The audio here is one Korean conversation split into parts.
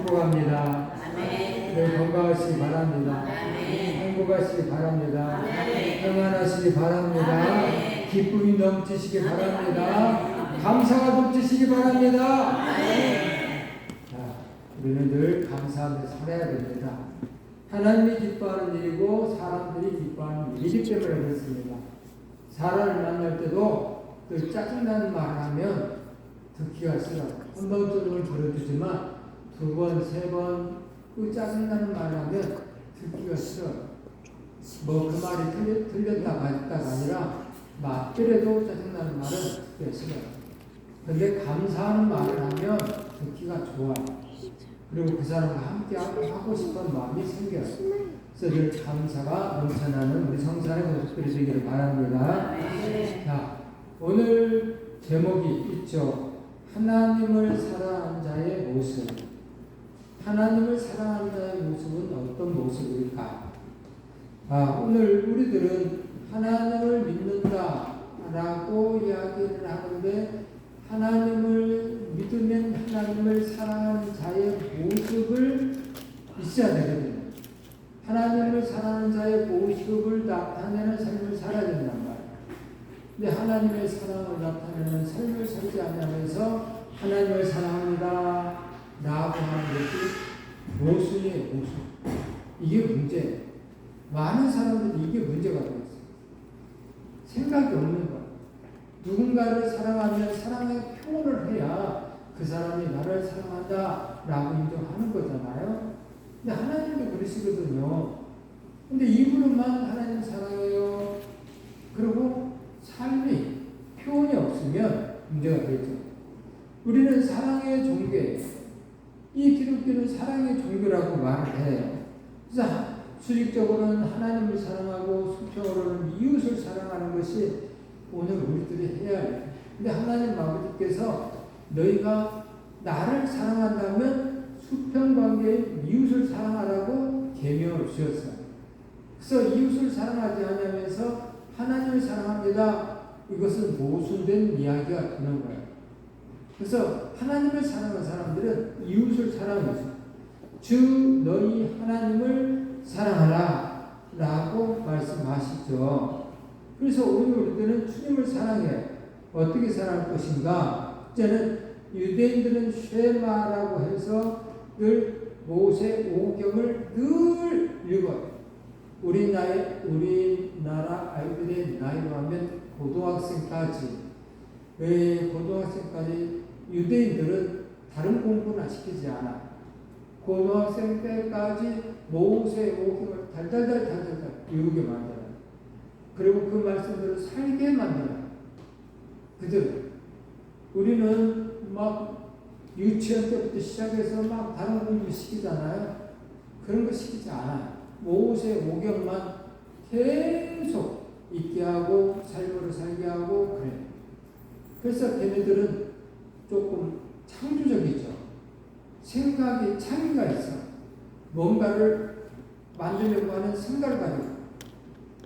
축복합니다. 네, 건강하시기 바랍니다. 행복하시기 바랍니다. 평안하시기 바랍니다. 기쁨이 넘치시기 바랍니다. 감사가 넘치시기 바랍니다. 자, 우리는 늘 감사하며 살아야 됩니다. 하나님이 기뻐하는 일이고 사람들이 기뻐하는 일이기 때문에 그렇습니다. 사람을 만날 때도 그 짜증나는 말을 하면 듣기가 싫어. 한 번 정도는 들어주지만 두 번, 세 번 그 짜증나는 말을 하면 듣기가 싫어. 뭐 그 말이 틀렸다 맞다가 아니라 맞더라도 짜증나는 말은 듣기가 싫어. 근데 감사하는 말을 하면 듣기가 좋아. 그리고 그 사람과 함께 하고 싶은 마음이 생겨요. 그래서 늘 감사가 넘쳐나는 우리 성산의 모습들이 되기를 바랍니다. 자, 오늘 제목이 있죠. 하나님을 사랑하는 자의 모습. 하나님을 사랑하는 자의 모습은 어떤 모습일까? 오늘 우리들은 하나님을 믿는다라고 이야기를 하는데 하나님을 믿으면 하나님을 사랑하는 자의 모습을 있어야 되거든요. 하나님을 사랑하는 자의 모습을 나타내는 삶을 살아야 된단 말이에요. 근데 하나님의 사랑을 나타내는 삶을 살지 않으면서 하나님을 사랑합니다 라고 하는 것이 모순이에요. 모순. 이게 문제예요. 많은 사람들이 이게 문제가 되어 있어요. 생각이 없는 거예요. 누군가를 사랑하면 사랑의 표현을 해야 그 사람이 나를 사랑한다 라고 인정하는 거잖아요. 근데 하나님도 그러시거든요. 근데 입으로만 하나님 사랑해요. 그리고 삶이 표현이 없으면 문제가 되죠. 우리는 사랑의 종교예요. 이 기독교는 사랑의 종교라고 말을 해요. 그래서 수직적으로는 하나님을 사랑하고 수평으로는 이웃을 사랑하는 것이 오늘 우리들이 해야 해요. 근데 하나님 아버지께서 너희가 나를 사랑한다면 수평관계인 이웃을 사랑하라고 계명을 주셨어요. 그래서 이웃을 사랑하지 않으면서 하나님을 사랑합니다. 이것은 모순된 이야기가 되는 거예요. 그래서 하나님을 사랑하는 사람들은 이웃을 사랑해서 주 너희 하나님을 사랑하라 라고 말씀하시죠. 그래서 오늘 우리들은 주님을 사랑해. 어떻게 사랑할 것인가? 이제는 유대인들은 쉐마라고 해서 늘 모세 오경을 늘 읽어요. 우리나라 아이들의 나이로 하면 고등학생까지. 왜 고등학생까지 유대인들은 다른 공부는 시키지 않아. 고등학생 때까지 모세 오경을 달달달 외우게 만들어요. 그리고 그 말씀대로 살게 만들어요. 그대로. 우리는 막 유치원 때부터 시작해서 막 다른 공부 시키잖아요. 그런 거 시키지 않아요. 모세 오경만 계속 있게 하고 삶으로 살게 하고 그래요. 그래서 걔네들은 조금 창조적이죠. 생각이 창의가 있어. 뭔가를 만들려고 하는 생각을 가지고.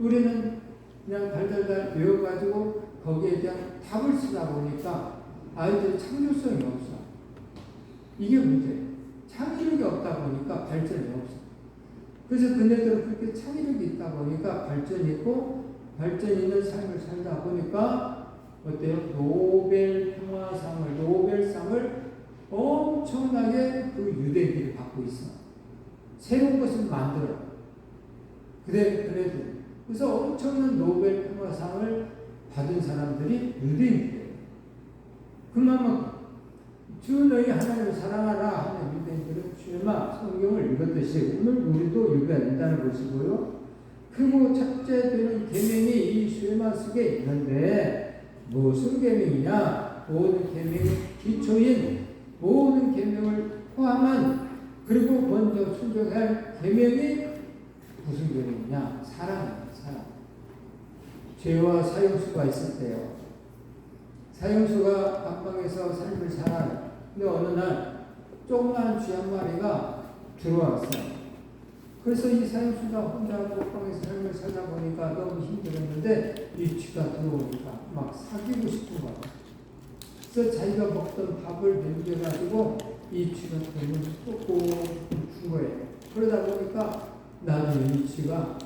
우리는 그냥 달달달 외워가지고 거기에 대한 답을 쓰다 보니까 아이들이 창조성이 없어. 이게 문제예요. 창의력이 없다 보니까 발전이 없어. 그래서 그네들은 그렇게 창의력이 있다 보니까 발전이 있고 발전 있는 삶을 살다 보니까 어때요? 노벨상을 엄청나게 그 유대인들이 받고 있어. 새로운 것을 만들어. 그래도. 그래서 엄청난 노벨 평화상을 받은 사람들이 유대인들이에요. 그만큼 주 너희 하나님을 사랑하라 하는 유대인들은 쉐마 성경을 읽었듯이 오늘 우리도 읽어야 된다는 것이고요. 그리고 첫째 되는 계명이 이 쉐마 속에 있는데 무슨 계명이냐? 모든 계명의 기초인 모든 계명을 포함한 그리고 먼저 순종해야 할 계명이 무슨 계명이냐? 사랑입니다. 사랑. 죄와 사형수가 있을 때요. 사형수가 감방에서 삶을 살아요. 근데 어느 날 조그만 쥐 한 마리가 들어왔어요. 그래서 이 사형수가 혼자 감방에서 삶을 살다 보니까 너무 힘들었는데 이 쥐가 들어오니까 막 사귀고 싶은 거예요. 그래서 자기가 먹던 밥을 남겨가지고 이 쥐가 너무 조금 준 거예요. 그러다 보니까 나도 이 쥐가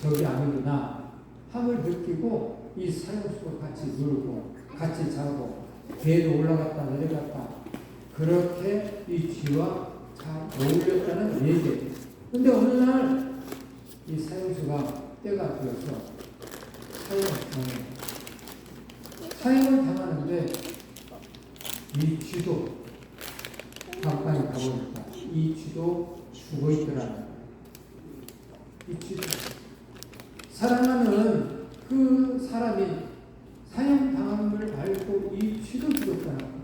저기 아니구나 함을 느끼고 이 사형수가 같이 놀고 같이 자고 배에도 올라갔다 내려갔다 그렇게 이 쥐와 잘 어울렸다는 얘기예요. 근데 어느 날 이 사형수가 때가 되어서 사형을 당하는데 이 쥐도 가까이 가보니까 이 쥐도 죽어 있더라는 거예요. 이 쥐도 사랑하는 그 사람이 사형 당함을 알고 이 쥐도 죽었다는 거예요.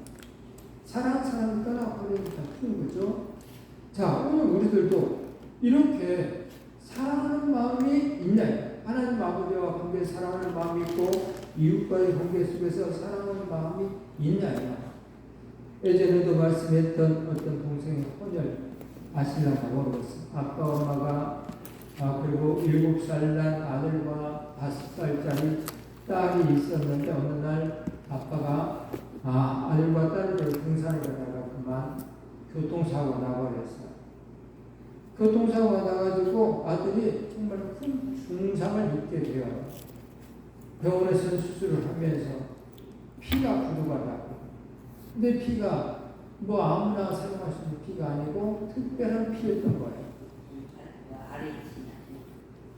사랑하는 사람을 떠나버리니까 죽는 거죠. 자, 오늘 우리들도 이렇게 사랑하는 마음이 있냐? 하나님 아버지와 관계 사랑하는 마음이 있고 이웃과의 관계 속에서 사랑하는 마음이 있냐? 예전에도 말씀했던 어떤 동생의 혼혈 아실라가 모르겠어요. 아빠 엄마가 그리고 7살 난 아들과 5살짜리 딸이 있었는데 어느 날 아빠가 아들과 딸을 등산에 가다가 그만 교통사고가 나버렸어요. 교통사고가 나가지고 아들이 정말 큰 중상을 입게 돼요. 병원에서 수술을 하면서 피가 부두가 나고 근데 피가 뭐 아무나 사용할 수 있는 피가 아니고 특별한 피였던 거예요.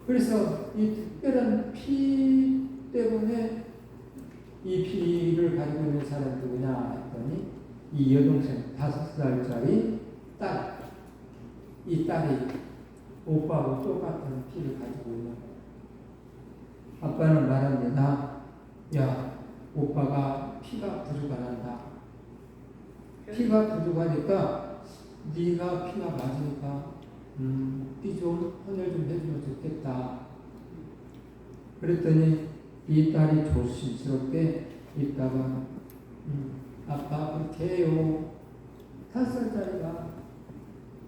그래서 이 특별한 피 때문에 이 피를 가지고 있는 사람이 누구냐 했더니 이 여동생 5살짜리 딸, 이 딸이 오빠하고 똑같은 피를 가지고 있는 거예요. 아빠는 말합니다. 야, 오빠가 피가 부족하단다. 피가 부족하니까 네가 피가 맞으니까 피 좀 헌혈 좀 해주면 좋겠다. 그랬더니 이 딸이 조심스럽게 있다가 아빠 그렇게 해요. 5살짜리가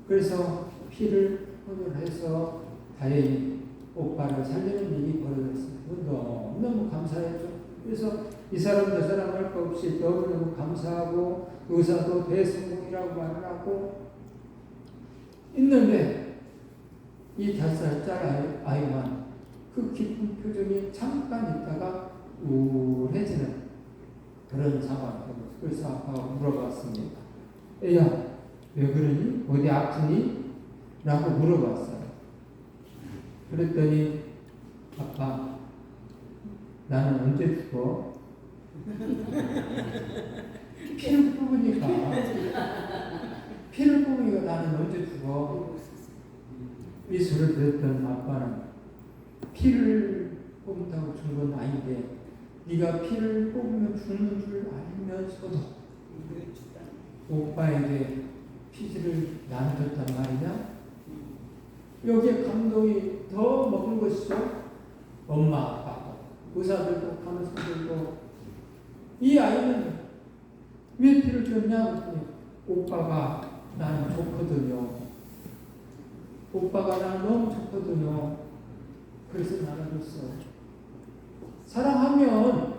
그래서 피를 헌혈해서 다행히 오빠를 살리는 일이 벌어졌습니다. 너무 감사했죠. 그래서 이 사람 저 사람 할 거 없이 너무너무 감사하고 의사도 대성공이라고 말을 하고 있는데 이 5살짜리 아이만 그 기쁜 표정이 잠깐 있다가 우울해지는 그런 상황이었어요. 그래서 아빠가 물어봤습니다. 애야, 왜 그러니? 어디 아프니? 라고 물어봤어요. 그랬더니 아빠, 나는 언제 죽어? 피를 뽑으니까 나는 언제 죽어? 이 소리를 들었던 아빠는 피를 뽑는다고 죽은 건 아닌데 네가 피를 뽑으면 죽는 줄 알면서도 오빠에게 피지를 나눠줬단 말이냐? 여기에 감동이 더 먹은 것이죠. 엄마, 아빠도, 의사들도, 간호사들도. 이 아이는 왜 피를 줬냐? 오빠가 나는 좋거든요. 오빠가 나는 너무 좋거든요. 그래서 나눠줬어. 사랑하면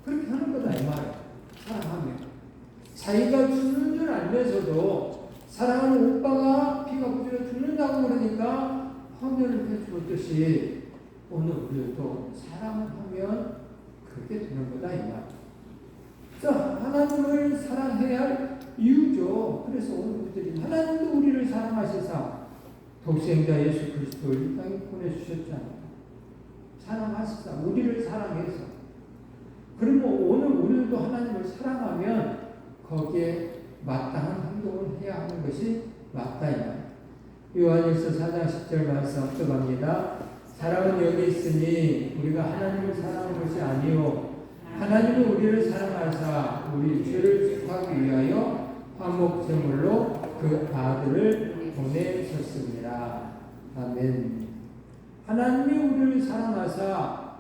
그렇게 하는 거다 이 말이야. 사랑하면 자기가 죽는 줄 알면서도 사랑하는 오빠가 피가 부족해 죽는다고 그러니까 헌혈을 해주었듯이 오늘 우리도 사랑하면 그렇게 되는 거다 이 말. 자, 하나님을 사랑해야 할 이유죠. 그래서 오늘 우리들이 하나님도 우리를 사랑하시사 독생자 예수 그리스도를 이 땅에 보내주셨잖아요. 사랑하시사 우리를 사랑해서. 그러면 오늘 우리도 하나님을 사랑하면 거기에 마땅한 행동을 해야 하는 것이 맞다 이 말. 요한일서 4장 10절 말씀 합독합니다. 사랑은 여기 있으니 우리가 하나님을 사랑하는 것이 아니요 하나님은 우리를 사랑하사 우리 죄를 속하기 위하여 화목제물로 그 아들을 보내셨습니다. 아멘. 하나님이 우리를 사랑하사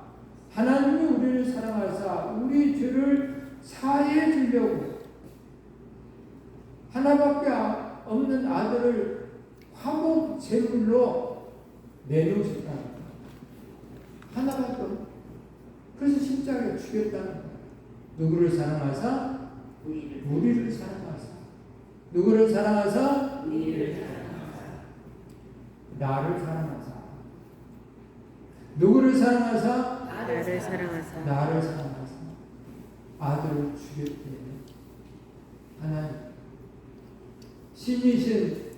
우리 죄를 사해 주려고 하나밖에 없는 아들을 화목제물로 내놓으셨다는 거예요. 하나밖에 없는. 그래서 십자가에 죽였다는 거예요. 누구를 사랑하사? 우리를 사랑하사. 누구를 사랑하사? 이를 사랑하사. 나를 사랑하사. 누구를 사랑하사? 나를 사랑하사. 나를 사랑하사. 아들을 주겠대. 하나님. 신이신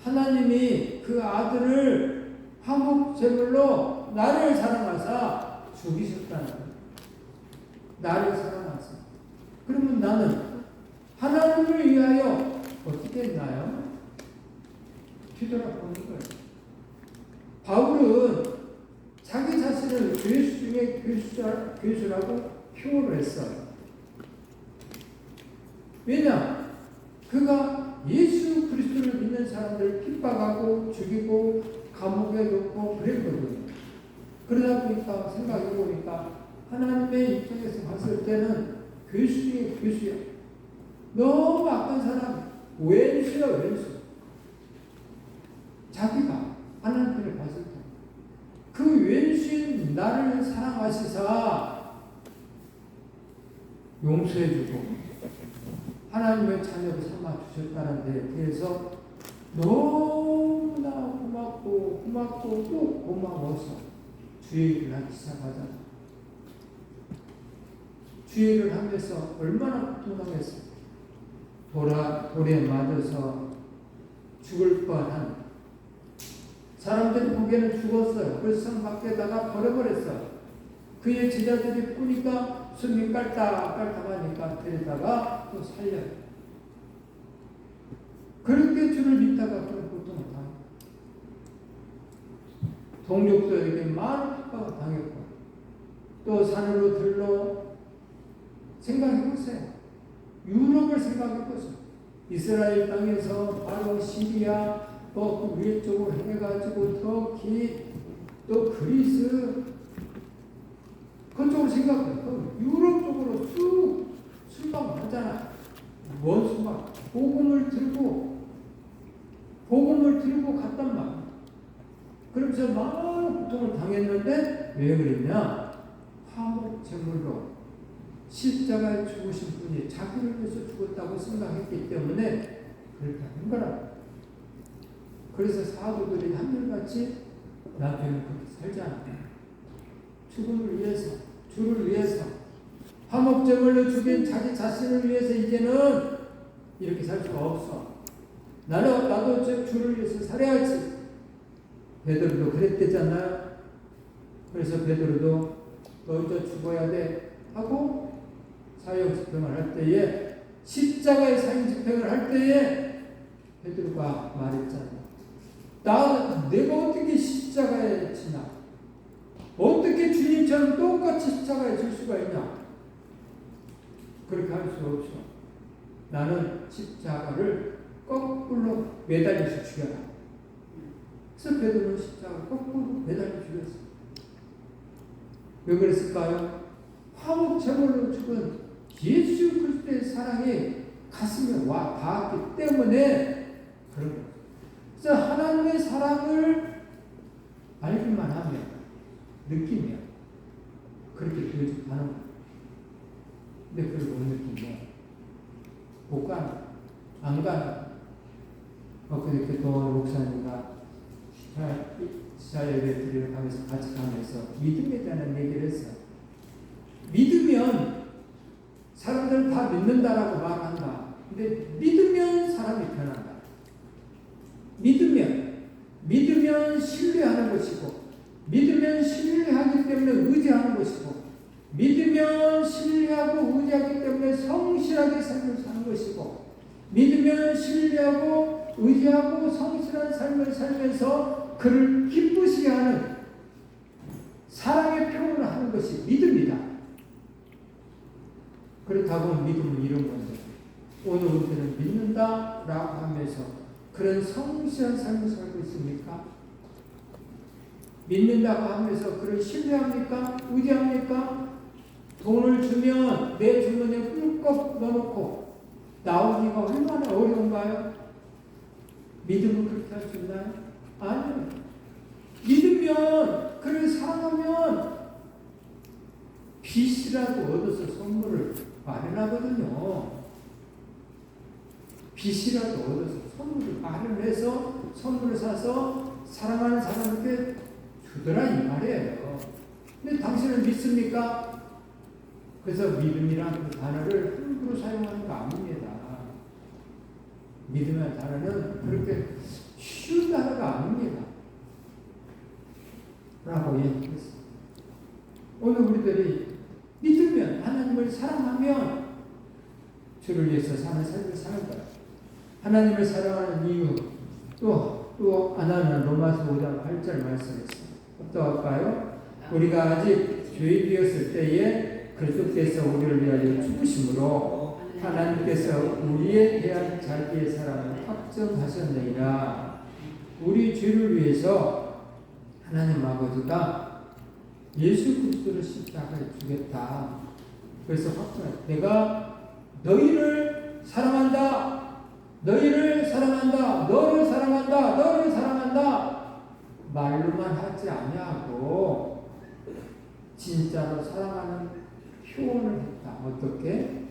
하나님이 그 아들을 화목제물로 나를 사랑하사 죽이셨다는 거예요. 나를 사랑하사. 그러면 나는 하나님을 위하여 어떻게 했나요? 뒤돌아보는 거예요. 바울은 자기 자신을 죄수 중에 괴수라고 표현을 했어요. 왜냐? 그가 예수 그리스도를 믿는 사람들을 핍박하고 죽이고 감옥에 넣고 그랬거든요. 그러다 보니까 생각해 보니까 하나님의 입장에서 봤을 때는 괴수 중에 괴수야. 너무 악한 사람, 왼수야 왼수. 자기가 하나님을 봤을 때 그 왼수인 나를 사랑하시사 용서해주고 하나님의 자녀로 삼아 주셨다는 데 대해서 너무나 고맙고 또 고마워서 주의를 하기 시작하잖아. 주의를 하면서 얼마나 고통당했어. 돌에 맞아서 죽을 뻔한 사람들이 보기에는 죽었어요. 그래서 성 밖에다가 버려버렸어요. 그의 제자들이 보니까 숨이 깔딱깔딱하니까 데려다가 또 살려요. 그렇게 주를 믿다가 그런 고통을 당했고 동족들에게 많은 핍박을 당했고 또 산으로 들러 생각해보세요. 유럽을 생각해보세요. 이스라엘 땅에서 바로 시리아 또 그 위에 쪽으로 해가지고 터키 또 그리스 그쪽으로 생각해요. 유럽 쪽으로 쭉 순방하잖아. 뭔 순방? 복음을 들고 갔단 말이야. 그러면서 많은 고통을 당했는데 왜 그랬냐? 화목 제물로 십자가에 죽으신 분이 자기를 위해서 죽었다고 생각했기 때문에 그렇게 한 거라. 그래서 사도들이 한결같이 나중에는 그렇게 살잖아. 죽음을 위해서, 주를 위해서, 화목제물로 죽인 자기 자신을 위해서 이제는 이렇게 살 수가 없어. 나도 주를 위해서 살아야지. 베드로도 그랬댔잖아요. 그래서 베드로도 너 이제 죽어야 돼 하고 사형 집행을 할 때에 십자가의 사형 집행을 할 때에 베드로가 말했잖아요. 내가 어떻게 십자가에 지나? 어떻게 주님처럼 똑같이 십자가에 질 수가 있냐? 그렇게 할 수 없어. 나는 십자가를 거꾸로 매달려서 죽여라. 그래서 베드로는 십자가를 거꾸로 매달려 죽였어. 왜 그랬을까요? 화목제물로 죽은 예수 그리스도의 사랑이 가슴에 와 닿았기 때문에 그런 거예요. 그래서 하나님의 사랑을 알기만 하면, 느끼면 그렇게 되어지고 하는 거예요. 근데 그걸 못 느끼면 못 가는, 안 가는. 그렇게 또 목사님과 시사 예배드리러 가면서 같이 가면서 믿음에 대한 얘기를 했어요. 믿으면 사람들 다 믿는다라고 말한다. 근데 믿으면 사람이 변한다. 믿으면 신뢰하는 것이고, 믿으면 신뢰하기 때문에 의지하는 것이고, 믿으면 신뢰하고 의지하기 때문에 성실하게 삶을 사는 것이고, 믿으면 신뢰하고 의지하고 성실한 삶을 살면서 그를 기쁘시게 하는 사랑의 표현을 하는 것이 믿음이다. 그렇다고 믿음은 이런 건데, 오늘 우리는 믿는다라고 하면서 그런 성실한 삶을 살고 있습니까? 믿는다고 하면서 그를 신뢰합니까? 의지합니까? 돈을 주면 내 주머니에 꿀꺽 넣어놓고 나오기가 얼마나 어려운가요? 믿음은 그렇게 할 수 있나요? 아니요. 믿으면, 그를 사랑하면 빚이라도 얻어서 선물을 마련하거든요. 빚이라도 얻어서 선물을 마련해서 선물을 사서 사랑하는 사람에게 주더라 이 말이에요. 근데 당신은 믿습니까? 그래서 믿음이라는 그 단어를 함부로 사용하는 거 아닙니다. 믿음이라는 단어는 그렇게 쉬운 단어가 아닙니다. 라고 얘기했어요. 오늘 우리들이 믿으면, 하나님을 사랑하면 주를 위해서 사는 삶을 사는 거예요. 하나님을 사랑하는 이유 또 하나는 로마서 5장 8절 말씀했어요. 어떠할까요? 우리가 아직 죄인이었을 때에 그리스도께서 우리를 위하여 죽으심으로 하나님께서 우리에 대한 자기의 사랑을 확정하셨느니라. 우리 죄를 위해서 하나님 아버지가 예수 그리스도를 십자가에 주겠다. 그래서 확정해. 내가 너희를 사랑한다. 너희를 사랑한다. 너를 사랑한다. 너를 사랑한다. 말로만 하지 아니하고 진짜로 사랑하는 표현을 했다. 어떻게?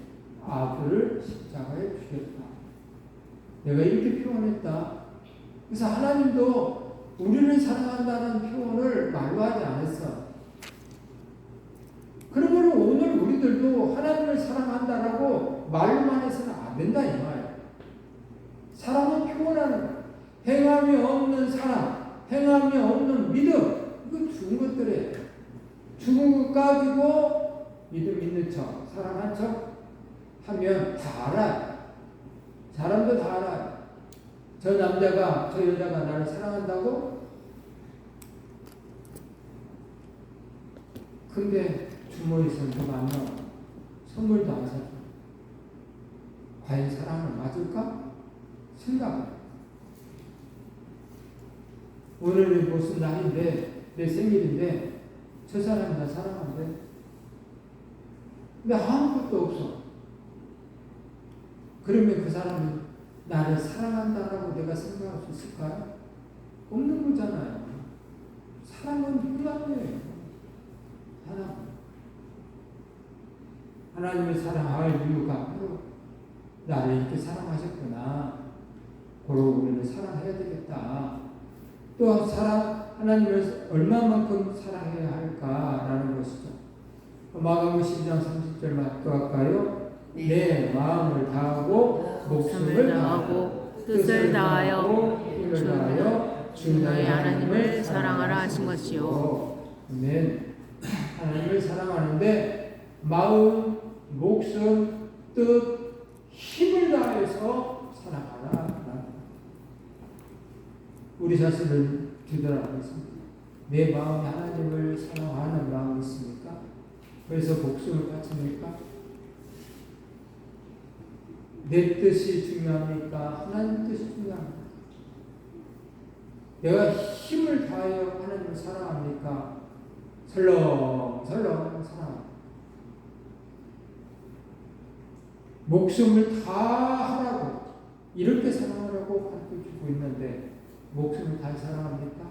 아들을 십자가에 주겠다. 내가 이렇게 표현했다. 그래서 하나님도 우리를 사랑한다는 표현을 말로 하지 않았어. 그러면 오늘 우리들도 하나님을 사랑한다라고 말로만 해서는 안 된다 이 말이에요. 사랑은 표현하는 거예요. 행함이 없는 사랑, 행함이 없는 믿음, 이거 죽은 것들이에요. 죽은 것 가지고 믿음 있는 척, 사랑한 척 하면 다 알아요. 사람도 다 알아요. 저 남자가, 저 여자가 나를 사랑한다고? 근데 주머니에서 좀 안 나와. 선물도 안 사줘. 과연 사랑은 맞을까? 생각해. 오늘은 무슨 날인데, 내 생일인데, 저 사람이 나 사랑한대. 근데 아무것도 없어. 그러면 그 사람이 나를 사랑한다라고 내가 생각할 수 있을까요? 없는 거잖아요. 사랑은 불가능해요. 사랑. 하나님을 사랑할 이유가 바로 나를 이렇게 사랑하셨구나. 고로 우리를 사랑해야 되겠다. 또 하나님을 얼마만큼 사랑해야 할까라는 것이죠. 마가복음 12장 30절 또 할까요? 내 마음을 다하고 목숨을 다하고 뜻을 다하여 힘을 다하여 주 너희 하나님을 사랑하라 하신 것이요. 아멘. 하나님을 사랑하는데 마음, 목숨, 뜻, 힘을 다해서 사랑하라. 우리 자신을 뒤돌아보겠습니다. 내 마음에 하나님을 사랑하는 마음이 있습니까? 그래서 목숨을 바칩니까? 내 뜻이 중요합니까? 하나님 뜻이 중요합니까? 내가 힘을 다하여 하나님을 사랑합니까? 설렁설렁 사랑합니다. 목숨을 다 하라고 이렇게 사랑하라고 가르쳐주고 있는데 목숨을 다 사랑합니까?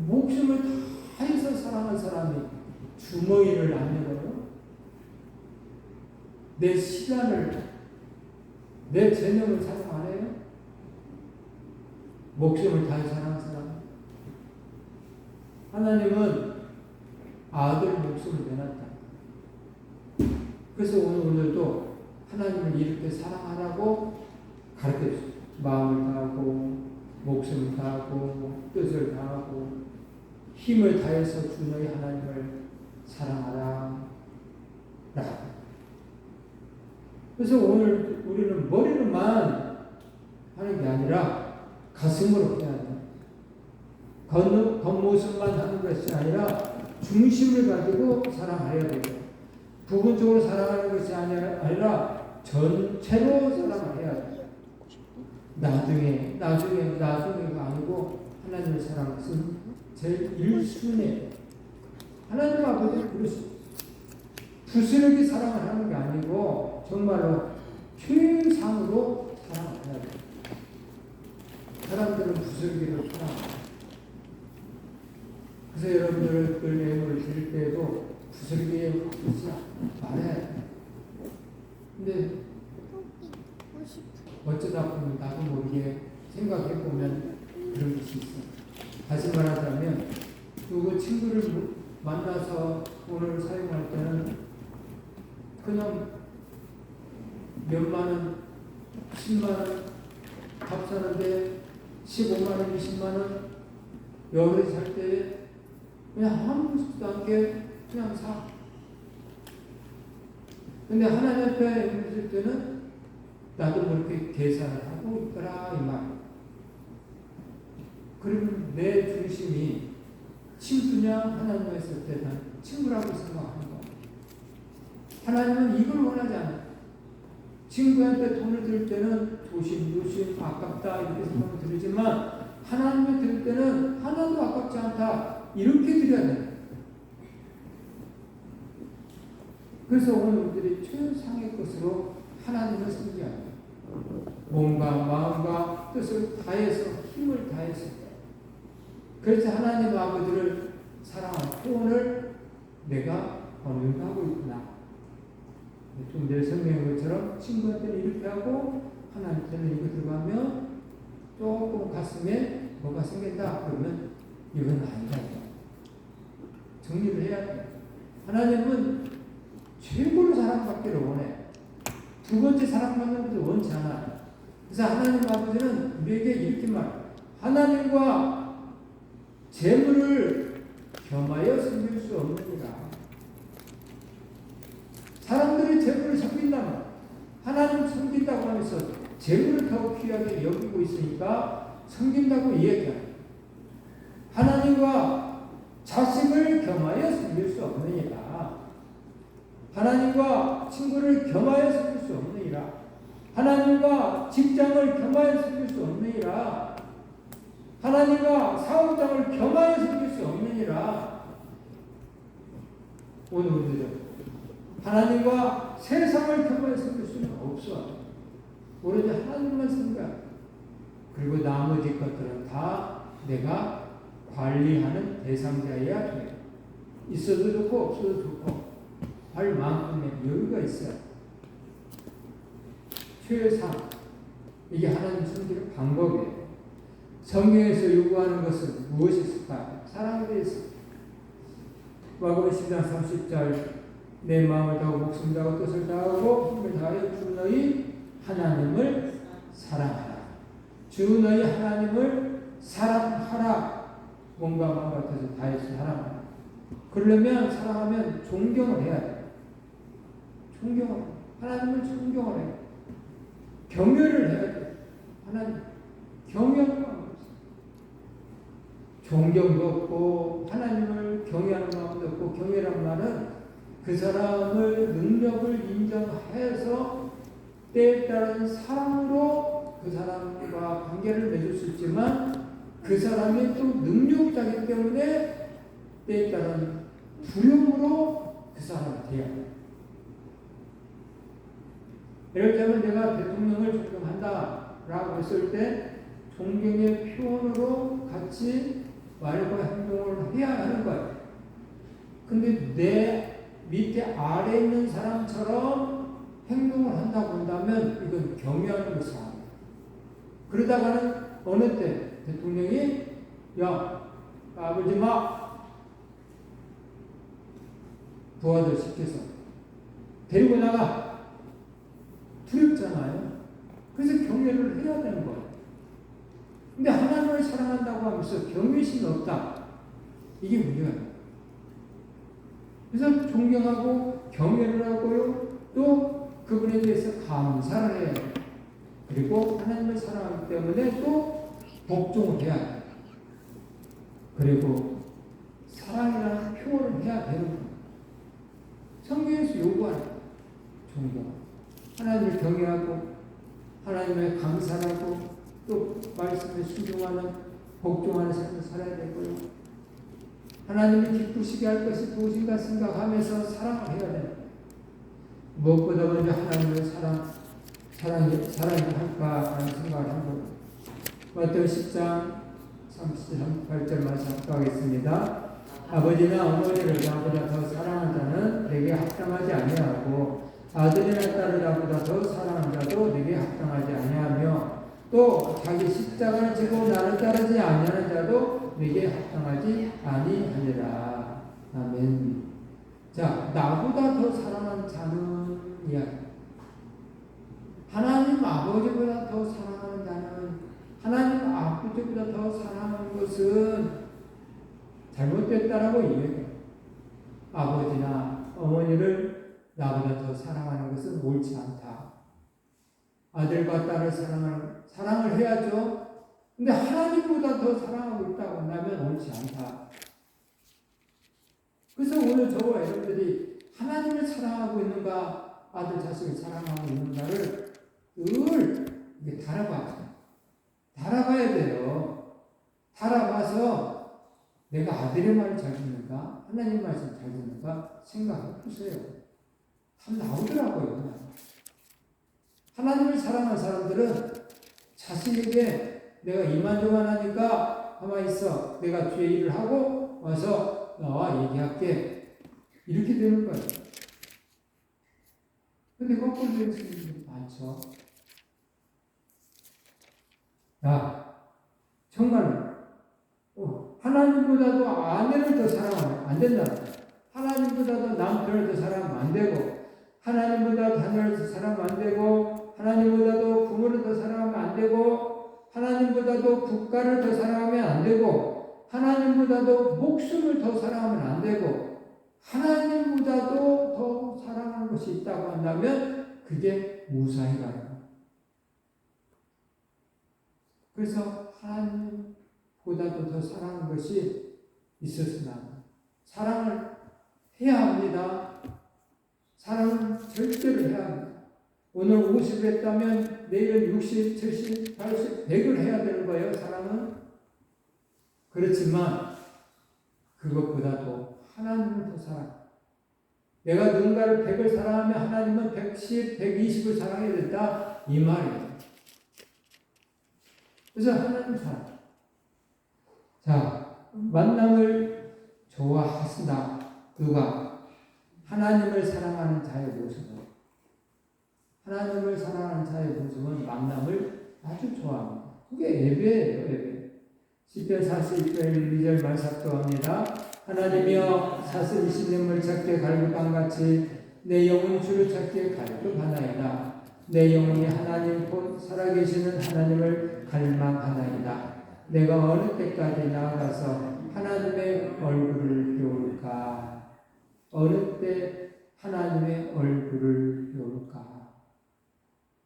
목숨을 다해서 사랑한 사람이 주머니를 안 열어요? 내 시간을, 내 재능을 사용 안 해요? 목숨을 다해 사랑한 사람. 하나님은 아들 목숨을 내놨다. 그래서 오늘도 하나님을 이렇게 사랑하라고 가르쳐주죠. 마음을 다하고 목숨을 다하고 뜻을 다하고 힘을 다해서 주 너희 하나님을 사랑하라. 그래서 오늘 우리는 머리로만 하는 게 아니라 가슴으로 해야 돼. 겉모습만 하는 것이 아니라 중심을 가지고 사랑해야 되고 부분적으로 사랑하는 것이 아니라 전체로 사랑을 해야 돼. 나중에가 아니고 하나님의 사랑은 제일 1순위예요. 하나님 아버지 그러시죠. 부스러기 사랑을 하는 게 아니고 정말로 최상으로 사랑을 해야 돼요. 사람들은 부스러기를 사랑해요. 그래서 여러분들 그 예물을 드릴 때에도 부스러기에 말해야 돼요. 근데 어쩌다 우리의 생각해 보면 그런 것이 있어. 다시 말하자면 누구 친구를 만나서 돈을 사용할 때는 그냥 몇만 원, 10만 원 밥 사는데 15만 원, 20만 원 여러 살 때 그냥 아무렇지도 않게 그냥 사. 근데 하나님 앞에 있을 때는 나도 그렇게 계산을 하고 있더라 이 말. 그러면 내 중심이 친구냐 하나님과 있을 때 난 친구라고 생각하는 거야. 하나님은 이걸 원하지 않아. 친구한테 돈을 들 때는 조심 아깝다 이렇게 생각을 들지만 하나님을 들 때는 하나도 아깝지 않다 이렇게 드려야 돼. 그래서 오늘 우리들이 최상의 것으로 하나님을 섬겨야 돼. 몸과 마음과 뜻을 다해서 힘을 다해서. 그래서 하나님 아버지를 사랑하는 표현을 내가 언급하고 있구나. 좀 내 설명한 것처럼 친구한테는 이렇게 하고 하나님한테는 이거 들어가면 조금 가슴에 뭐가 생긴다 그러면 이건 아니다. 정리를 해야 돼. 하나님은 최고로 사랑받기를 원해. 두 번째 사랑받는 것도 원치 않아. 그래서 하나님 아버지는 우리에게 이렇게 말해. 하나님과 재물을 겸하여 섬길 수 없느니라. 사람들이 재물을 섬긴다면 하나님 섬긴다고 하면서 재물을 더 귀하게 여기고 있으니까 섬긴다고 이야기합니다. 하나님과 자식을 겸하여 섬길 수 없느니라. 하나님과 친구를 겸하여 섬길 수 없느니라. 하나님과 직장을 겸하여 섬길 수 없느니라. 하나님과 사업장을 겸하여 섬길 수 없느니라. 오늘 우리들은 하나님과 세상을 겸하여 섬길 수는 없어. 오로지 하나님만 섬겨. 그리고 나머지 것들은 다 내가 관리하는 대상자여야 돼. 있어도 좋고 없어도 좋고 할 만큼의 여유가 있어요. 최상. 이게 하나님 섬기는 방법이에요. 성경에서 요구하는 것은 무엇이 있을까? 사랑에 대해서. 마가복음 10장 30절 내 마음을 다하고 목숨을 다하고 뜻을 다하고 힘을 다하여 주 너희 하나님을 사랑하라. 주 너희 하나님을 사랑하라. 몸과 마음과 뜻을 다해서 사랑하라. 그러려면 사랑하면 존경을 해야 돼. 존경을. 하나님을 존경을 해. 경외를 해야 돼. 하나님 경외하는 마음이 없어. 존경도 없고 하나님을 경외하는 마음도 없고 경외란 말은 그 사람을 능력을 인정해서 때에 따른 사랑으로 그 사람과 관계를 맺을 수 있지만 그 사람이 또 능력자이기 때문에 때에 따른 두려움으로 그 사람을 대해요. 예를 들면 내가 대통령을 존경한다라고 했을 때 존경의 표현으로 같이 말과 행동을 해야 하는 거예요. 근데 내 밑에 아래에 있는 사람처럼 행동을 한다고 한다면 이건 경외하는 것이 아니에요. 그러다가는 어느 때 대통령이 야 까불지 마 부하들 시켜서 데리고 나가 두렵잖아요. 그래서 경외를 해야 되는 거예요. 근데 하나님을 사랑한다고 하면서 경외심이 없다. 이게 문제예요. 그래서 존경하고 경외를 하고요. 또 그분에 대해서 감사를 해야 돼요. 그리고 하나님을 사랑하기 때문에 또 복종을 해야 돼요. 그리고 사랑이라는 표현을 해야 되는 거예요. 성경에서 요구하는 존경. 하나님을 경외하고 하나님을 감사하고 또 말씀에 순종하는 복종하는 삶을 살아야 되고요. 하나님이 기쁘시게 할 것이 무엇인가 생각하면서 사랑을 해야 돼요. 무엇보다 먼저 하나님을 사랑할까 하는 생각을 한 거예요. 마태복음 10장 38절 말씀 합독하겠습니다. 아버지나 어머니를 나보다 더 사랑하는 자는 내게 합당하지 아니하고 아들이나 딸을 나보다 더 사랑하는 자도 내게 합당하지 아니하며 또 자기 십자가를 지고 나를 따르지 아니하는 자도 내게 합당하지 아니하리라. 아멘. 자, 나보다 더 사랑하는 자는 이야기. 하나님 아버지보다 더 사랑하는 자는, 하나님 아버지보다 더 사랑하는 것은 잘못됐다라고 이야기해요. 아버지나 어머니를 나보다 더 사랑하는 것은 옳지 않다. 아들과 딸을 사랑을 해야죠. 근데 하나님보다 더 사랑하고 있다고 한다면 옳지 않다. 그래서 오늘 저와 여러분들이 하나님을 사랑하고 있는가, 아들 자식을 사랑하고 있는가를 늘 이게 달아봐야 돼요. 달아봐서 내가 아들의 말을 잘 듣는가, 하나님 말씀 잘 듣는가 생각해 보세요. 다 나오더라고요. 하나님을 사랑하는 사람들은 자식에게 내가 이만저만하니까 가만히 있어. 내가 주의 일을 하고 와서 나와 얘기할게. 이렇게 되는 거예요. 근데 거꾸로 되는 사람들이 많죠. 정말 하나님보다도 아내를 더 사랑하면 안 된다. 하나님보다도 남편을 더 사랑하면 안 되고, 하나님보다 자녀를 더 사랑하면 안 되고, 하나님보다도 부모를 더 사랑하면 안 되고, 하나님보다도 국가를 더 사랑하면 안 되고, 하나님보다도 목숨을 더 사랑하면 안 되고, 하나님보다도 더 사랑하는 것이 있다고 한다면 그게 무사히라는 거예요. 그래서 하나님보다도 더 사랑하는 것이 있었으나 사랑을 해야 합니다. 사랑은 절대로 해야 합니다. 오늘 50을 했다면 내일은 60, 70, 80, 100을 해야 되는 거예요. 사랑은. 그렇지만 그것보다도 하나님을 더 사랑. 내가 누군가를 100을 사랑하면 하나님은 110, 120을 사랑해야 된다. 이 말이에요. 그래서 하나님 사랑. 자, 만남을 좋아하신다. 누가? 하나님을 사랑하는 자의 모습은. 하나님을 사랑하는 자의 모습은 만남을 아주 좋아합니다. 그게 예배예요, 예배. 시편 42편 2절 말삭도합니다. 하나님이여 사슬 20년을 찾게 갈급함같이 내 영혼이 주를 찾게 갈급하나이다. 내 영혼이 하나님 곧 살아계시는 하나님을 갈망하나이다. 내가 어느 때까지 나아가서 하나님의 얼굴을 배울까? 어느 때 하나님의 얼굴을 배울까?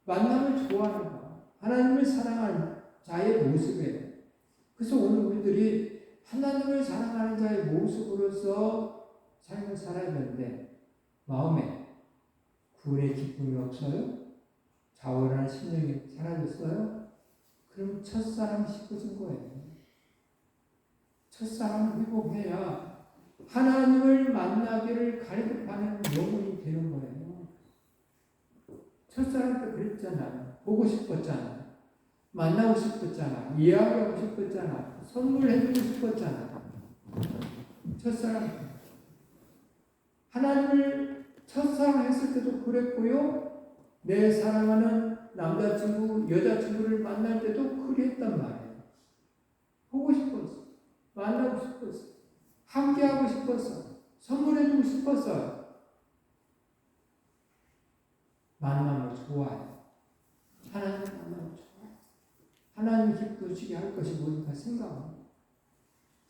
만남을 좋아하는 것, 하나님을 사랑하는 자의 모습이에요. 그래서 오늘 우리들이 하나님을 사랑하는 자의 모습으로서 삶을 살아야 되는데 마음에 구원의 기쁨이 없어요? 자원한 심령이 사라졌어요? 그럼 첫사랑이 씻어진 거예요. 첫사랑을 회복해야 하나님을 만나기를 갈급하는 영혼이 되는 거예요. 첫사랑 때 그랬잖아요. 보고 싶었잖아요. 만나고 싶었잖아. 이야기하고 싶었잖아. 선물해주고 싶었잖아. 첫사랑. 하나님을 첫사랑했을 때도 그랬고요. 내 사랑하는 남자친구, 여자친구를 만날 때도 그랬단 말이에요. 보고 싶었어. 만나고 싶었어. 함께하고 싶었어. 선물해주고 싶었어. 만남을 좋아해요. 하나님 만남을 좋아해요. 하나님 기쁘시게 할 것이 뭐니까 생각합니다.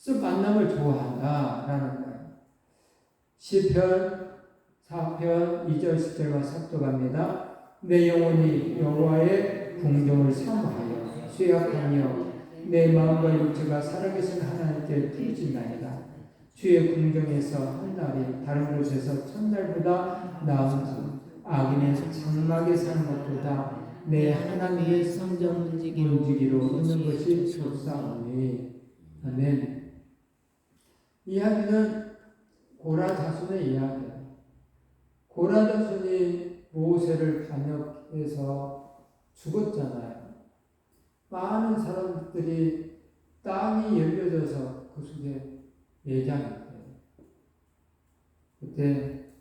그래서 만남을 좋아한다라는 거예요. 시편 4편 2절 10절과 삭도갑니다. 내 영혼이 여호와의 궁정을 사모하여 쇠약하며 내 마음과 육체가 살아계신 하나님께 부르짖나이다. 주의 궁정에서 한 날이 다른 곳에서 천날보다 나은지 악인의 장막에 사는 것보다 내 하나님의 성전 문지기로 있는 것이 좋사오니. 아멘. 이야기는 고라 자손의 이야기예요. 고라 자손이 모세를 반역해서 죽었잖아요. 많은 사람들이 땅이 열려져서 그 속에 내장이 돼요. 그때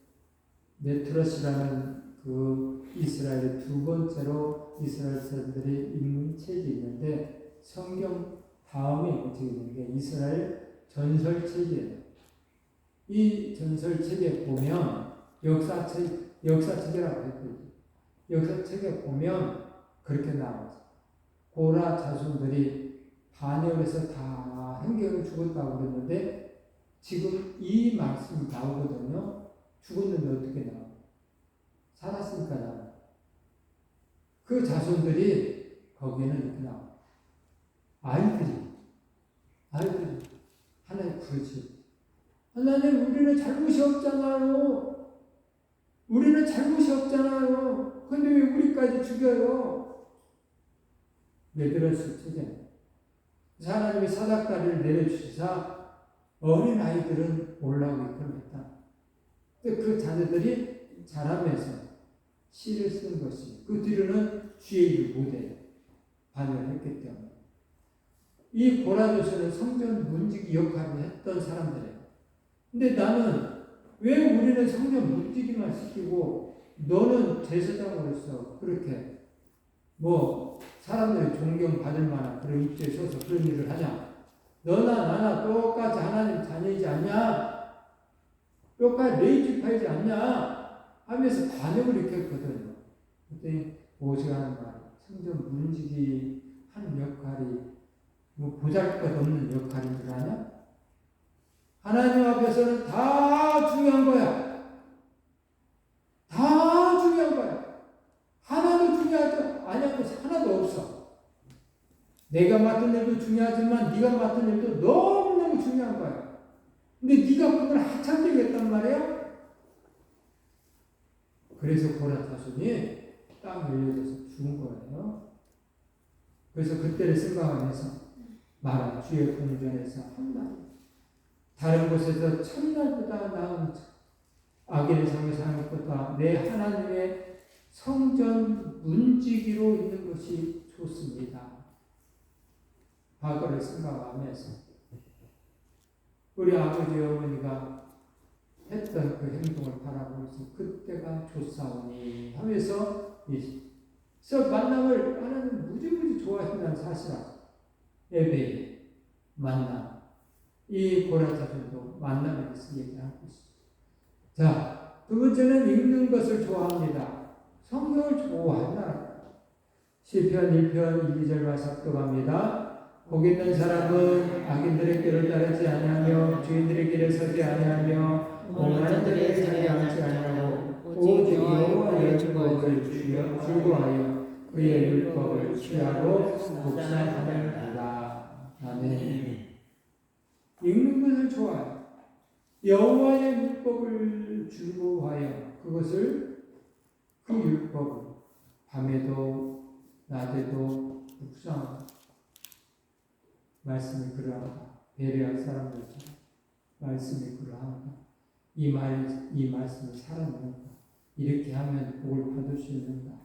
메트로스라는 그 이스라엘의 두 번째로 또 이스라엘 사람들이 읽는 책이 있는데 성경 다음에 어떻게 있는 게 이스라엘 전설책이에요. 이 전설책에 보면 역사책이라고 했거든요. 역사책에 보면 그렇게 나와요. 고라 자손들이 반역에서 다 행경을 죽었다고 그랬는데 지금 이 말씀이 나오거든요. 죽었는데 어떻게 나와요? 살았으니까 나와요. 그 자손들이 거기에는 이렇게 나와요. 아이들이 하나님 부르지. 하나님 우리는 잘못이 없잖아요. 우리는 잘못이 없잖아요. 근데 왜 우리까지 죽여요? 왜 그랬을 테냐? 하나님이 사닥다리를 내려주시사 어린 아이들은 올라오게끔 했다. 근데 그 자녀들이 자라면서 시를 쓴 것이 그 뒤로는 주의 무대에 반영했기 때문에 이 고라조서는 성전 문지기 역할을 했던 사람들이에요. 근데 나는 왜 우리는 성전 문지기만 시키고 너는 제사장으로서 그렇게 사람들이 존경받을 만한 그런 입지에 서서 그런 일을 하냐? 너나 나나 똑같이 하나님 자녀이지 않냐? 똑같이 레이지파이지 않냐? 하면서 반역을 일으켰거든요. 그때 모세가 하는 말, 성전 문지기 하는 역할이 보잘것없는 역할인 줄 아냐? 하나님 앞에서는 다 중요한 거야. 다 중요한 거야. 하나도 중요하지 않은 것이 하나도 없어. 내가 맡은 일도 중요하지만 네가 맡은 일도 너무너무 중요한 거야. 근데 네가 그걸 하찮게 했단 말이야. 그래서 고라 자손이 딱 열려져서 죽은 거예요. 그래서 그때를 생각하면서 말한 주의 궁전에서 한 날, 다른 곳에서 첫날보다 나은 악인의 삶을 사는 것보다 내 하나님의 성전 문지기로 있는 것이 좋습니다. 과거를 생각하면서 우리 아버지 어머니가 했던 그 행동을 바라보면서 그때가 좋사오니 하면서 그래서 만남을 하나님 무지무지 좋아하신다는 사실을 예배, 만남, 이 고라자들도 만남에 대해서 얘기하고 있습니다. 자, 두 번째는 읽는 것을 좋아합니다. 성경을 좋아한다. 시편 1편 1, 2절과 삽독합니다. 복 있는 사람은 악인들의 길을 따르지 아니하며 주인들의 길에 서지 아니하며 오만한 자들의 자리에 앉지 아니하고 오직 여호와의 율법을 즐거워하여 그의 율법을 취하고 묵상하느니라. 아멘. 읽는 것을 좋아해요. 여호와의 율법을 즐거워하여 그것을 그 율법을 밤에도 낮에도 묵상하고 말씀이 그러하다. 배려할 사람들처럼 말씀이 그러하다. 이 말씀을 살아낸다. 이렇게 하면 복을 받을 수 있는다.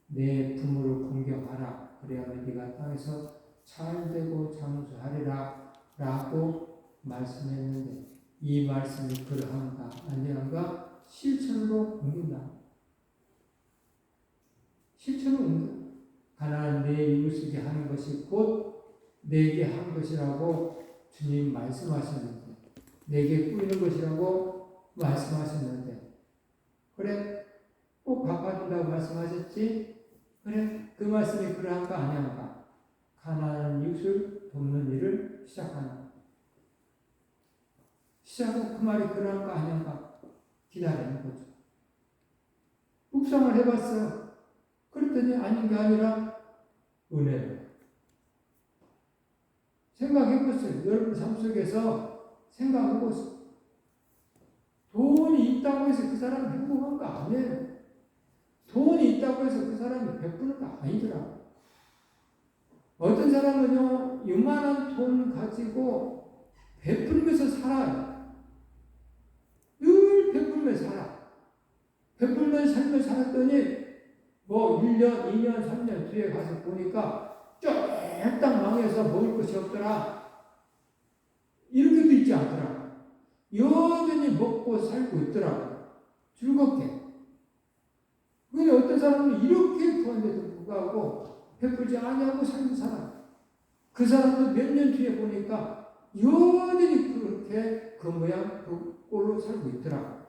내 부모를 공경하라. 그래야만 네가 땅에서 잘되고 장수하리라. 라고 말씀했는데 이 말씀이 그러한가 아니한가 실천으로 옮긴다. 실천으로 옮긴다. 가나안 내 이웃에게 하는 것이 곧 내게 한 것이라고 주님 말씀하셨는데 내게 꾸이는 것이라고 말씀하셨는데 그래 꼭 갚아준다고 말씀하셨지? 그래 그 말씀이 그러한가 아니한가 가나안 이웃을 돕는 일을 시작하고 그 말이 그러한가 아니한가 기다리는 거죠. 묵상을 해봤어요. 그랬더니 아닌 게 아니라 은혜로 생각해보세요. 여러분 삶 속에서 생각해보세요. 돈이 있다고 해서 그 사람이 행복한 거 아니에요. 돈이 있다고 해서 그 사람이 베푸는 거 아니더라. 어떤 사람은요, 요만한 돈 가지고 베풀면서 살아요. 늘 베풀면서 살아. 베풀면서 살면서 살았더니 1년, 2년, 3년 뒤에 가서 보니까 쫄딱 망해서 먹을 것이 없더라. 이렇게도 있지 않더라. 여전히 먹고 살고 있더라. 즐겁게. 근데 어떤 사람은 이렇게 구한데도 불구하고 베풀지 아니하고 살는 사람. 그 사람도 몇 년 뒤에 보니까 여전히 그렇게 그 모양 그 꼴로 살고 있더라고.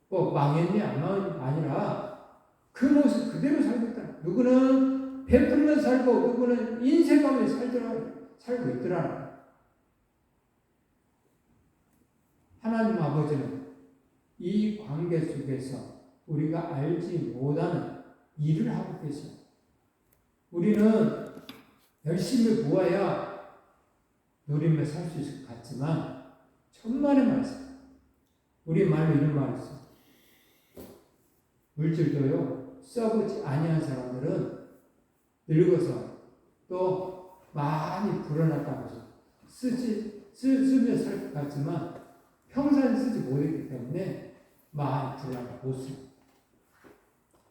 뭐 망했니 안 망했니 아니라 그 모습 그대로 살고 있다. 누구는 베풀면 살고 누구는 인색하며 살고 있더라. 하나님 아버지는 이 관계 속에서 우리가 알지 못하는 일을 하고 계셔. 우리는 열심히 모아야 누리며 살 수 있을 것 같지만 천만의 말씀. 우리 말로 이런 말을 써. 물질도요 써보지 아니한 사람들은 늙어서 또 많이 불어났다고 해서 쓰며 살 것 같지만 평생 쓰지 못했기 때문에 많이 불어나고 못 써.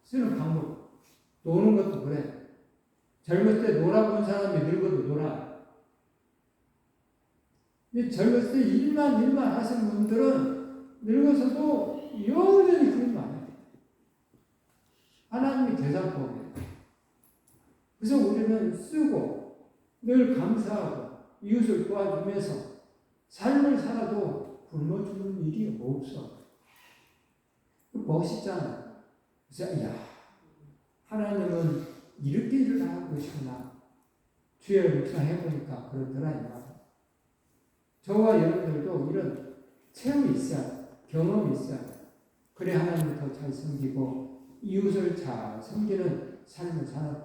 쓰는 방법. 노는 것도 그래. 젊을 때 놀아본 사람이 늙어도 놀아. 젊을 때 일만 하시는 분들은 늙어서도 여전히 그런 거 아니에요. 하나님이 계산법이에요. 그래서 우리는 쓰고 늘 감사하고 이웃을 도와주면서 삶을 살아도 굶어 죽는 일이 없어. 멋있잖아. 그래서 야 하나님은 이렇게 일을 하는 것이구나. 주의 묵상해보니까 그렇더라 이 말. 저와 여러분들도 이런 체험이 있어야 경험이 있어야 그래 하나님을 더 잘 섬기고 이웃을 잘 섬기는 삶을 사는.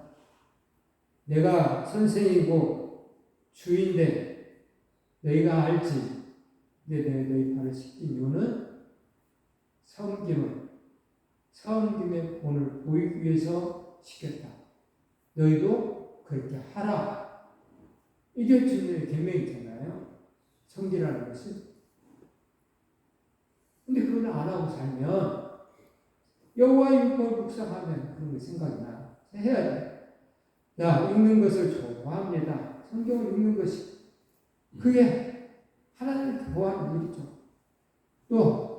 내가 선생이고 주인데 너희가 알지. 근데 내가 너희 발을 씻긴 이유는 섬김의 본을 보이기 위해서 시켰다. 너희도 그렇게 하라. 이게 주님의 계명이잖아요. 섬기라는 것이. 근데 그걸 안 하고 살면 여호와의 율법을 묵상하면 그런 게 생각이 나. 해야 돼. 야, 읽는 것을 좋아합니다. 성경을 읽는 것이 그게 하나님을 좋아하는 일이죠. 또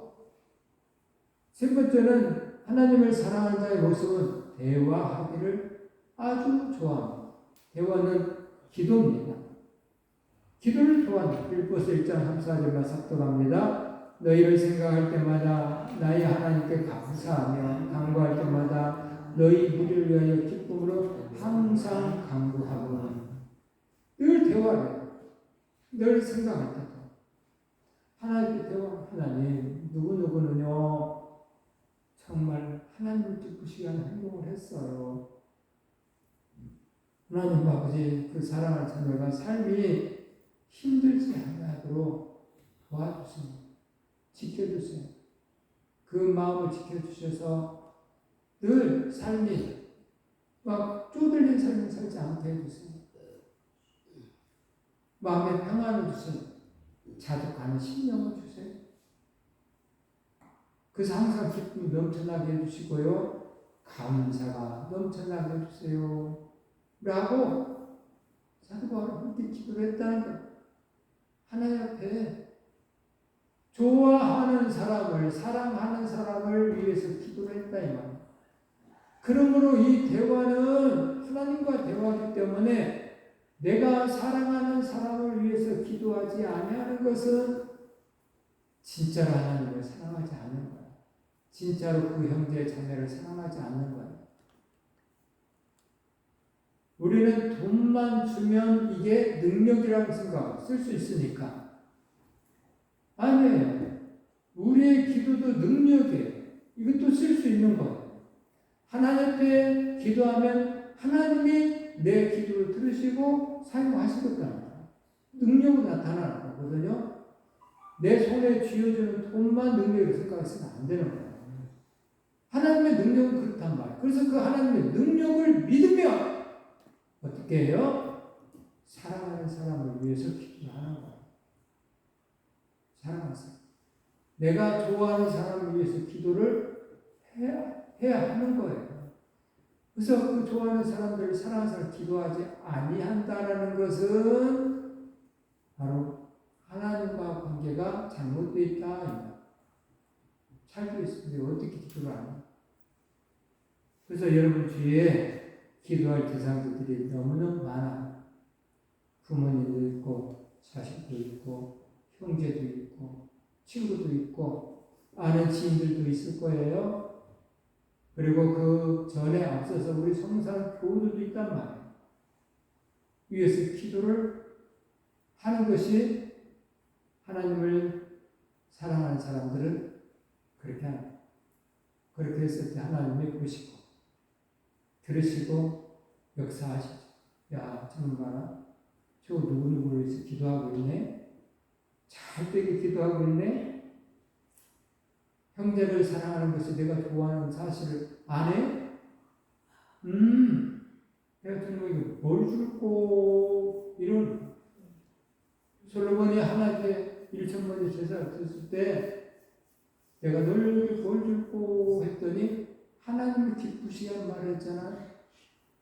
세 번째는 하나님을 사랑하는 자의 모습은 대화하기를 아주 좋아합니다. 대화는 기도입니다. 기도를 좋아한다. 빌보서 1장 3-4절만 삭독합니다. 너희를 생각할 때마다 나의 하나님께 감사하며 간구할 때마다 너희 무리를 위하여 기쁨으로 항상 간구하고. 늘 대화를 늘 생각할 때도 하나님께 대화. 하나님 누구누구는요 정말 하나님을 기쁘시게 하는 행동을 했어요. 하나님 아버지 그 사랑하는 자녀가 삶이 힘들지 않도록 도와주세요. 지켜주세요. 그 마음을 지켜주셔서 늘 삶이 막 쪼들린 삶을 살지 않게 해주세요. 마음에 평안을 주세요. 자족하는 심령을 주세요. 그래서 항상 기쁨이 넘쳐나게 해주시고요. 감사가 넘쳐나게 해주세요. 라고 사도 바울은 그렇게 기도를 했다는 거예요. 하나님 앞에 좋아하는 사람을, 사랑하는 사람을 위해서 기도를 했다 이 말이에요. 그러므로 이 대화는 하나님과 대화하기 때문에 내가 사랑하는 사람을 위해서 기도하지 아니하는 것은 진짜로 하나님을 사랑하지 않는 거야. 진짜로 그 형제 자매를 사랑하지 않는 거야. 우리는 돈만 주면 이게 능력이라고 생각하고 쓸 수 있으니까. 아니에요. 우리의 기도도 능력이에요. 이것도 쓸 수 있는 거예요. 하나님 앞에 기도하면 하나님이 내 기도를 들으시고 사용하시겠다는 능력으로 나타나는 거거든요. 내 손에 쥐어주는 돈만 능력으로 생각해서는 안 되는 거예요. 하나님의 능력은 그렇단 말이에요. 그래서 그 하나님의 능력을 믿으며 어떻게 해요? 사랑하는 사람을 위해서 기도를 하는 거예요. 사랑하세요. 내가 좋아하는 사람을 위해서 기도를 해야 하는 거예요. 그래서 그 좋아하는 사람들을 사랑하는 사람을 기도하지 아니한다라는 것은 바로 하나님과 관계가 잘못되어 있다. 살고 있는데 어떻게 기도를 하냐. 그래서 여러분 주위에 기도할 대상들이 너무너무 많아. 부모님도 있고, 자식도 있고, 형제도 있고, 친구도 있고, 아는 지인들도 있을 거예요. 그리고 그 전에 앞서서 우리 성산 교우들도 있단 말이에요. 위에서 기도를 하는 것이 하나님을 사랑하는 사람들은 그렇게 하는 거예요. 그렇게 했을 때 하나님이 보시고 들으시고 역사하시죠. 야, 저놈 봐라. 저 누구누구를 위해서 기도하고 있네. 잘 되게 기도하고 있네. 형제를 사랑하는 것이 내가 좋아하는 사실을 안 해? 내가 저놈에게 뭘 줄고 이런 솔로몬이 하나님께 1,000번의 제사를 드렸을 때 내가 너에게 뭘 줄고 했더니 하나님을 기쁘시게 한 말을 했잖아.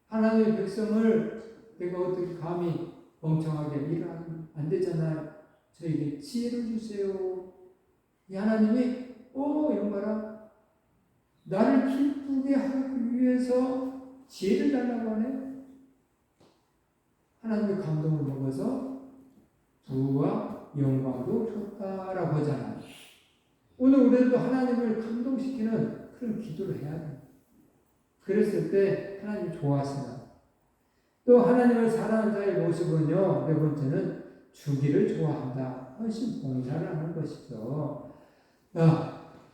하나님의 백성을 내가 어떻게 감히 멍청하게 일하면 안 되잖아요. 저에게 지혜를 주세요. 이 하나님이 이런 거라 나를 기쁘게 하기 위해서 지혜를 달라고 하네. 하나님의 감동을 먹어서 부와 영광도 줬다라고 하잖아요. 오늘 우리도 하나님을 감동시키는 그런 기도를 해야 돼요. 그랬을 때 하나님이 좋아하시나. 또 하나님을 사랑하는 자의 모습은요, 네 번째는 주기를 좋아한다. 훨씬 봉사를 하는 것이죠.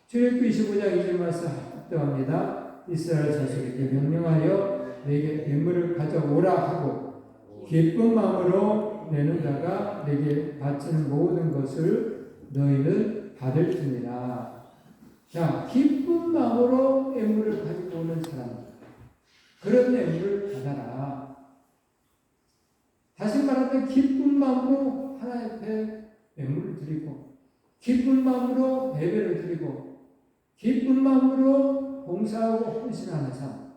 출애굽기 25장 2절 말씀 합독합니다. 이스라엘 자손에게 명령하여 내게 예물을 가져오라 하고 기쁜 마음으로 내는 자가 내게 바치는 모든 것을 너희는 받을지니라. 자, 기쁜 마음으로 예물을 가지고 오는 사람, 그런 예물을 받아라. 다시 말하면 기쁜 마음으로 하나님 앞에 예물을 드리고, 기쁜 마음으로 예배를 드리고, 기쁜 마음으로 봉사하고 헌신하는 삶,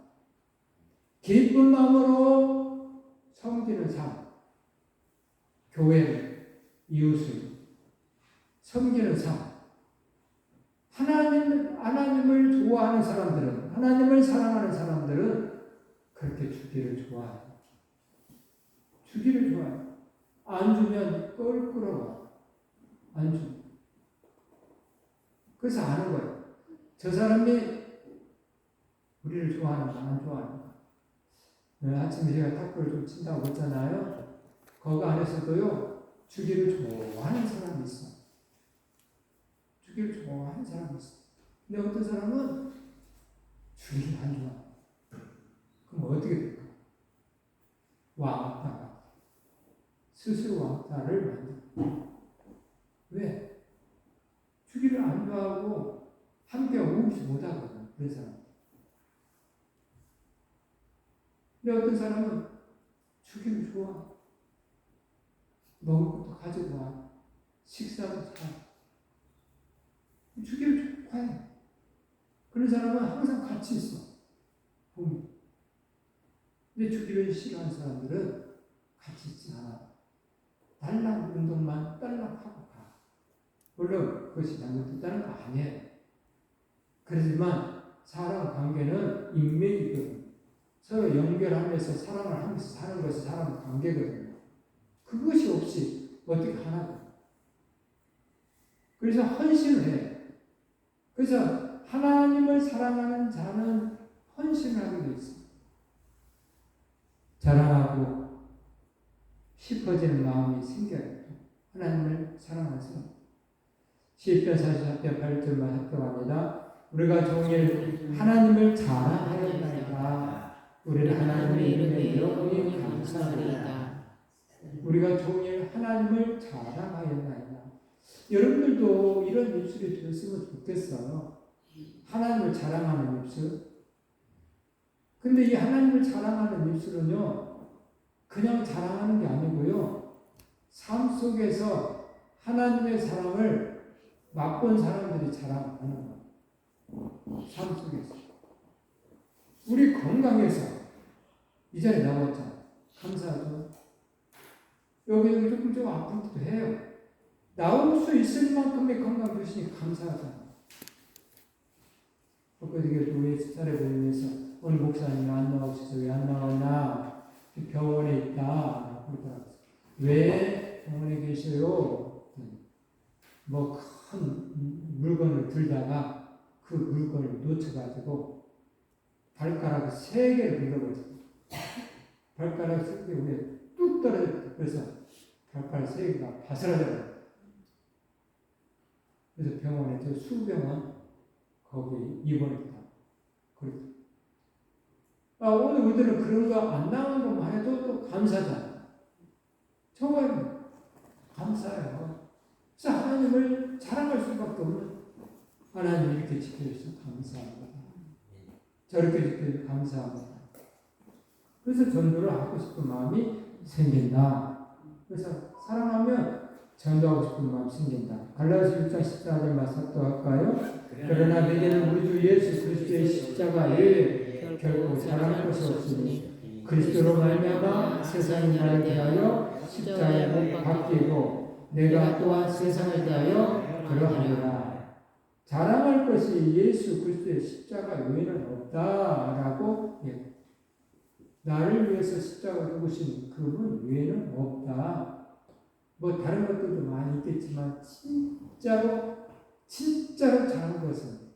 기쁜 마음으로 섬기는 삶, 교회를, 이웃을 섬기는 삶. 하나님을 좋아하는 사람들은, 하나님을 사랑하는 사람들은 그렇게 주기를 좋아해요. 주기를 좋아해요. 안 주면 껄끄러워. 안 주. 그래서 아는 거예요. 저 사람이 우리를 좋아하는가, 안 좋아하는가. 아침에 제가 탁구를 좀 친다고 했잖아요. 거기 안에서도요, 주기를 좋아하는 사람이 있어. 주기를 좋아하는 사람이 있어. 근데 어떤 사람은 주기를 안 좋아해. 그럼 어떻게 될까? 왕따가. 스스로 왕따를 만든다. 왜? 주기를 안 좋아하고 함께 오지 못하거든. 그런 사람. 근데 어떤 사람은 주기를 좋아. 먹을 것도 가지고 와. 식사도 사. 주기를 좋아해. 그런 사람은 항상 같이 있어. 근데 주기를 싫어하는 사람들은 같이 있지 않아. 달랑 운동만 딸락하고 가. 물론 그것이 잘못됐다는 거 아니에요. 그렇지만 사람 관계는 인맥이거든. 서로 연결하면서 사랑을 하면서 사는 것이 사람 관계거든요. 그것이 없이 어떻게 하나도. 그래서 헌신을 해. 그래서 하나님을 사랑하는 자는 헌신을 하게 돼 있어. 자랑하고 싶어지는 마음이 생겨요. 하나님을 사랑하는 사람. 시편 44편 8절만 합격합니다. 우리가 종일 하나님을 자랑하였나이다. 우리는 하나님의 이름에 영원히 감사하리이다. 우리가 종일 하나님을 자랑하였나이다. 여러분들도 이런 입술이 되었으면 좋겠어요. 하나님을 자랑하는 입술. 근데 이 하나님을 자랑하는 입술은요, 그냥 자랑하는 게 아니고요, 삶 속에서 하나님의 사랑을 맛본 사람들이 자랑하는 거예요. 삶 속에서. 우리 건강해서, 이 자리에 나왔잖아. 감사하죠. 여기 조금 아프기도 해요. 나올 수 있을 만큼의 건강 주시니 감사하잖아. 엊그저께 우리 집사를 보면서 오늘 목사님 안 나오셔서 왜 안 나왔나? 병원에 있다. 그러더라고요. 왜 병원에 계셔요? 뭐 큰 물건을 들다가 그 물건을 놓쳐가지고 발가락 3개를 긁어버렸어요. 발가락 3개 위에 뚝 떨어졌어요. 그래서 발가락 3개가 바스라져요. 그래서 병원에 저 수병원 거기 입원했다. 그랬다. 오늘 우리들은 그런 거 안 나오는 것만 해도 또 감사잖아. 정말 감사해요. 그래서 하나님을 자랑할 수밖에 없는 하나님 이렇게 지켜주셔서 감사합니다. 저렇게 지켜주셔서 감사합니다. 그래서 전도를 하고 싶은 마음이 생긴다. 그래서 사랑하면 전도하고 싶은 마음이 생긴다. 갈라디아서 6장 14절 말씀 또 할까요? 그러나 내게는 우리 주 예수 그리스도의 십자가 외에 결코 자랑할 것이 없으니 그리스도로 말미암아 세상이 나를 대하여 십자가에 못 박히고 내가 또한 세상을 대하여 그러하리라. 자랑할 것이 예수 그리스도의 십자가 외에는 없다라고 나를 위해서 십자가 죽으신 그분 외에는 없다. 뭐 다른 것들도 많이 있겠지만 진짜로 잘한 것은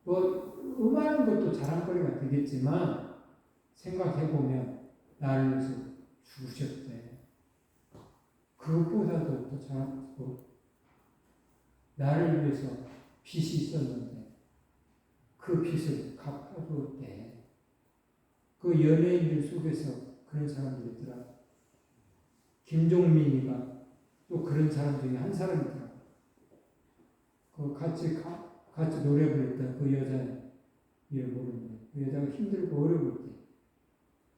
뭐 많은 것도 자랑거리가 되겠지만 생각해보면 나를 위해서 죽으셨대. 그것보다도 더 잘하고 나를 위해서 빚이 있었는데 그 빚을 갚아주었대. 그 연예인들 속에서 그런 사람들이 있더라. 김종민이가 또 그런 사람 중에 한 사람이더라. 그 같이 노래 부르던 그 여자 이름 모르는데 그 여자가 힘들고 어려울 때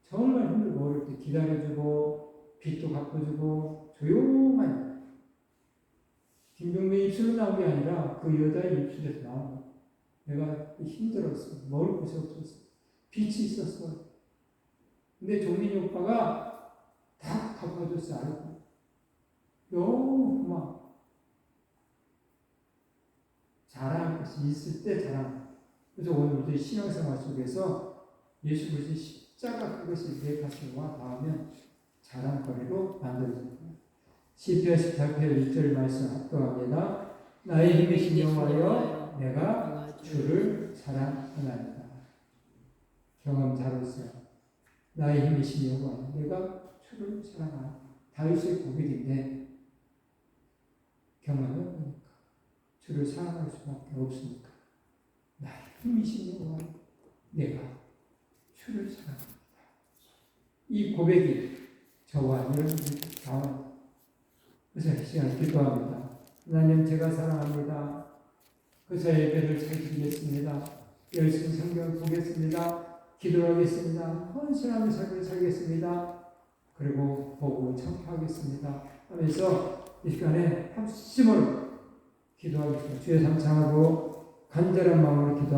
정말 힘들고 어려울 때 기다려주고 빚도 갚아주고 조용한 김종민 입술로 나온 게 아니라 그 여자의 입술에서 나온 거야. 내가 힘들었어. 먹을 것이 없었어. 빚이 있었어. 근데 종민이 오빠가 다 갚아줬어. 알고. 너무 고마워. 자랑할 것이 있을 때 자랑. 그래서 오늘 우리 신앙생활 속에서 예수 그리스도의 십자가 그것이 내 가슴과 닿으면 자랑거리로 만들어질 거예요. 시편 18편 1절 말씀 합독합니다. 나의 힘이신 여호와여 내가 주를 사랑하나이다. 경험 잘했어요. 나의 힘이신 여호와여 내가 주를 사랑하나이다. 다윗의 고백인데 경험은 보니까 주를 사랑할 수밖에 없으니까 나의 힘이신 여호와여 내가 주를 사랑합니다. 이 고백이 저와 여러분들이 나옵니다. 그래서 이 시간 기도합니다. 하나님 제가 사랑합니다. 그래서 예배를 잘 드리겠습니다. 열심히 성경을 보겠습니다. 기도하겠습니다. 헌신하는 삶을 살겠습니다. 그리고 보고 청파하겠습니다. 하면서 이 시간에 합심으로 기도하겠습니다. 주의 삼창하고 간절한 마음으로 기도합니다.